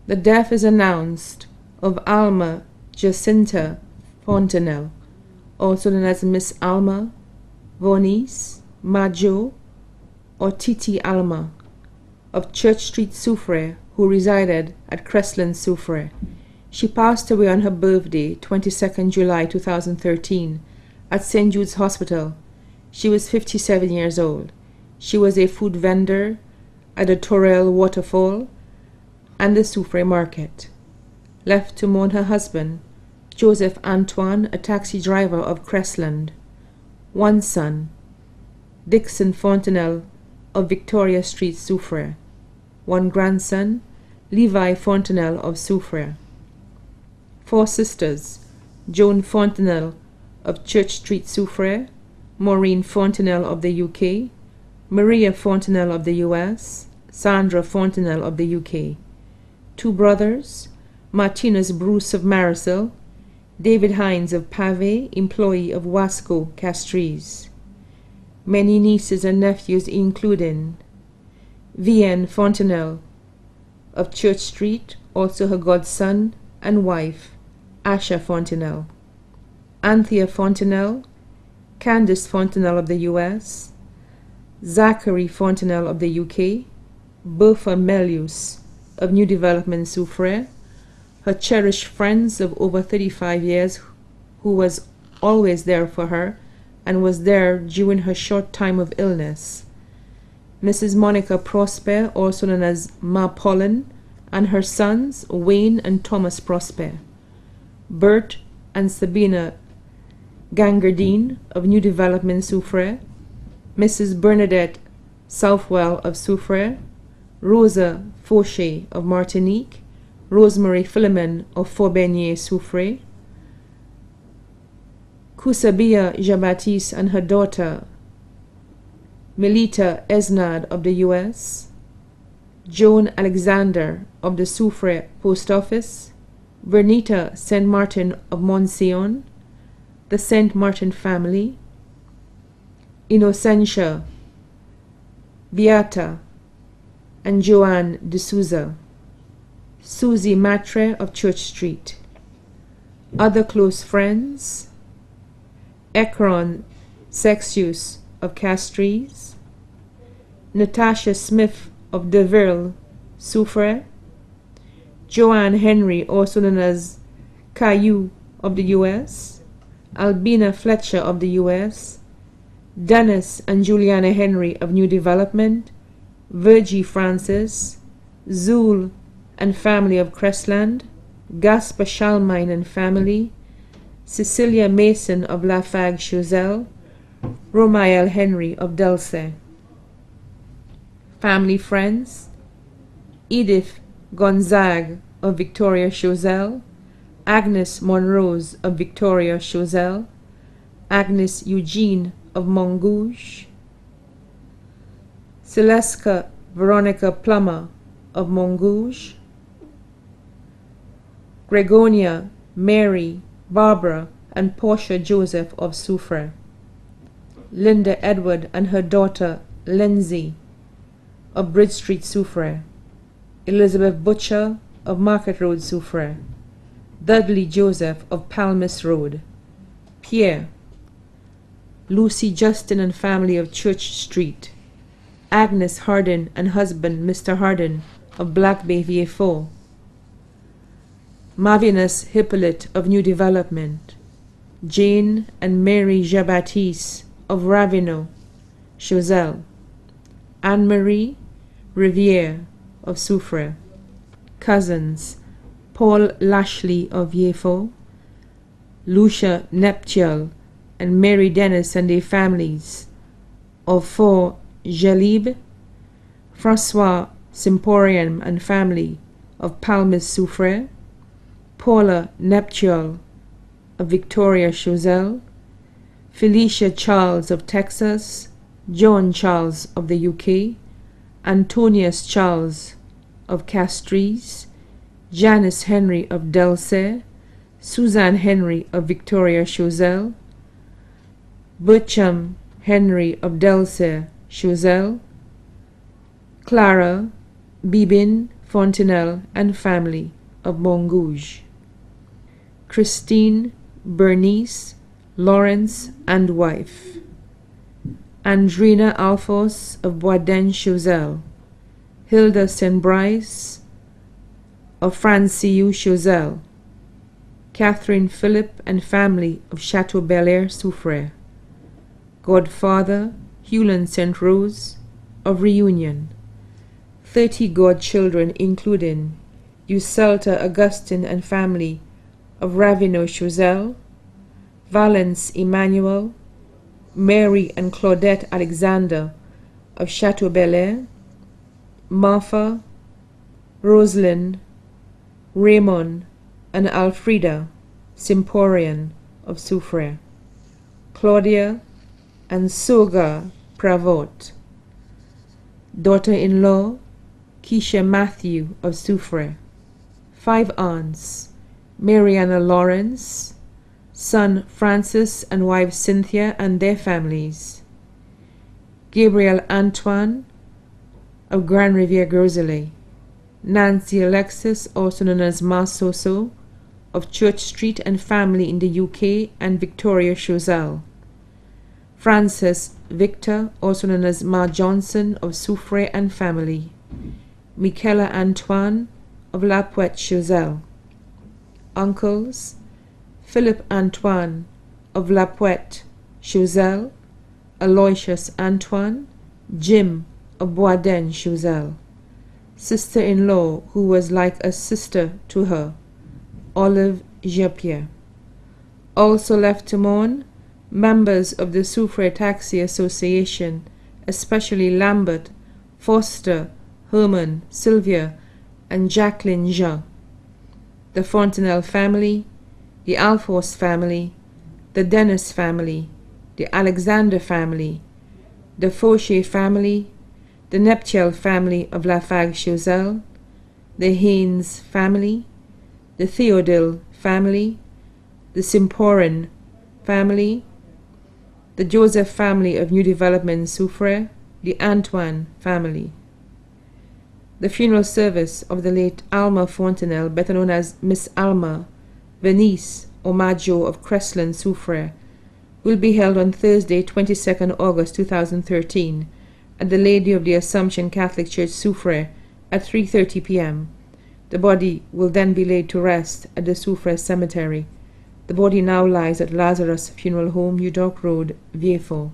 The death is announced of Alma Jacintha Fontenelle, also known as Miss Alma, Vonice, Majo, or Titi Alma, of Church Street, Soufrière, who resided at Crestland, Soufrière. She passed away on her birthday, 22nd July 2013, at St. Jude's Hospital. She was 57 years old. She was a food vendor at the Torrell Waterfall and the Soufrière Market. Left to mourn her husband, Joseph Antoine, a taxi driver of Crestland. One son, Dixon Fontenelle, of Victoria Street, Soufrière. One grandson, Levi Fontenelle of Soufrière. 4 sisters, Joan Fontenelle of Church Street, Soufrière, Maureen Fontenelle of the UK, Maria Fontenelle of the US, Sandra Fontenelle of the UK. 2 brothers, Martinez Bruce of Marisol, David Hines of Pave, employee of Wasco Castries. Many nieces and nephews including Vienne Fontenelle of Church Street, also her godson and wife, Asha Fontenelle. Anthea Fontenelle, Candice Fontenelle of the US, Zachary Fontenelle of the UK, Bertha Melius of New Development Soufrière, her cherished friends of over 35 years who was always there for her and was there during her short time of illness, Mrs. Monica Prosper, also known as Ma Pollen, and her sons Wayne and Thomas Prosper, Bert and Sabina Gangardine of New Development Soufrière, Mrs. Bernadette Southwell of Soufrière, Rosa Fauché of Martinique, Rosemary Philemon of Forbenier Soufrière, Kusabia Jean-Baptiste and her daughter Melita Esnad of the US, Joan Alexander of the Soufrière Post Office, Vernita St. Martin of Monsignor, the St. Martin family, Innocentia, Beata, and Joanne de Souza, Susie Matre of Church Street. Other close friends, Ekron Sexius of Castries, Natasha Smith of Deville, Soufrière, Joanne Henry, also known as Caillou of the US, Albina Fletcher of the US, Dennis and Juliana Henry of New Development, Virgie Francis, Zool and family of Crestland, Gaspar Schalmine and family, Cecilia Mason of Lafargue Choiseul, Romael Henry of Delse. Family friends, Edith Gonzague of Victoria Choiseul, Agnes Monrose of Victoria Choiseul, Agnes Eugene of Montgouge, Celesca Veronica Plummer of Montgouge, Gregonia, Mary, Barbara, and Portia Joseph of Soufrière, Linda Edward and her daughter Lindsay of Bridge Street, Soufrière, Elizabeth Butcher of Market Road, Soufrière, Dudley Joseph of Palmas Road, Pierre, Lucy Justin and family of Church Street, Agnes Hardin and husband Mr. Hardin of Black Bay VA4, Mavinus Hippolyte of New Development, Jane and Mary Jean-Baptiste of Ravenel, Choiseul, Anne-Marie Rivière of Soufrière, cousins Paul Lashley of Yefo, Lucia Neptiel and Mary Dennis and their families of Fort Jalib, Francois Semporian and family of Palmas Soufrière, Paula Neptiel of Victoria Choiseul, Felicia Charles of Texas, John Charles of the UK, Antonius Charles of Castries, Janice Henry of Delse, Suzanne Henry of Victoria Choiseul, Bertram Henry of Delse Choiseul, Clara Bibin Fontenelle and family of Montgouge. Christine, Bernice, Lawrence and wife. Andrina Alphonse of Boisden-Choiseul. Hilda St. Brice of Franciou Choiseul. Catherine Philip and family of Chateau Belair Soufrière. Godfather Hewlin St. Rose of Reunion. 30 godchildren including Uselta Augustine and family of Ravenel Choiseul, Valence Emmanuel, Mary and Claudette Alexander of Chateau Belair, Martha, Rosalind, Raymond and Alfreda Symphorian of Soufrière, Claudia and Soga Pravot, daughter-in-law Keisha Matthew of Soufrière. 5 aunts: Mariana Lawrence, son Francis and wife Cynthia and their families. Gabriel Antoine of Grand Rivière Groselet. Nancy Alexis, also known as Ma Soso, of Church Street and family in the UK, and Victoria Choiseul. Francis Victor, also known as Ma Johnson, of Soufrière and family. Michaela Antoine of La Pointe Choiseul. Uncles: Philip Antoine of La Pointe Choiseul, Aloysius Antoine, Jim of Boisden Choiseul. Sister-in-law who was like a sister to her, Olive Jean-Pierre. Also left to mourn, members of the Soufrière Taxi Association, especially Lambert, Foster, Herman, Sylvia, and Jacqueline Jean. The Fontenelle family, the Alphonse family, the Dennis family, the Alexander family, the Fauché family, the Neptiel family of Lafargue Choiseul, the Haynes family, the Theodule family, the Simporin family, the Joseph family of New Development Soufrière, the Antoine family. The funeral service of the late Alma Fontenelle, better known as Miss Alma, Venice or Majo of Crestland Soufrière, will be held on Thursday, 22nd August 2013, at the Lady of the Assumption Catholic Church Soufrière at 3:30 p.m. The body will then be laid to rest at the Soufrière Cemetery. The body now lies at Lazarus Funeral Home, New Dock Road, Vieux-Fort.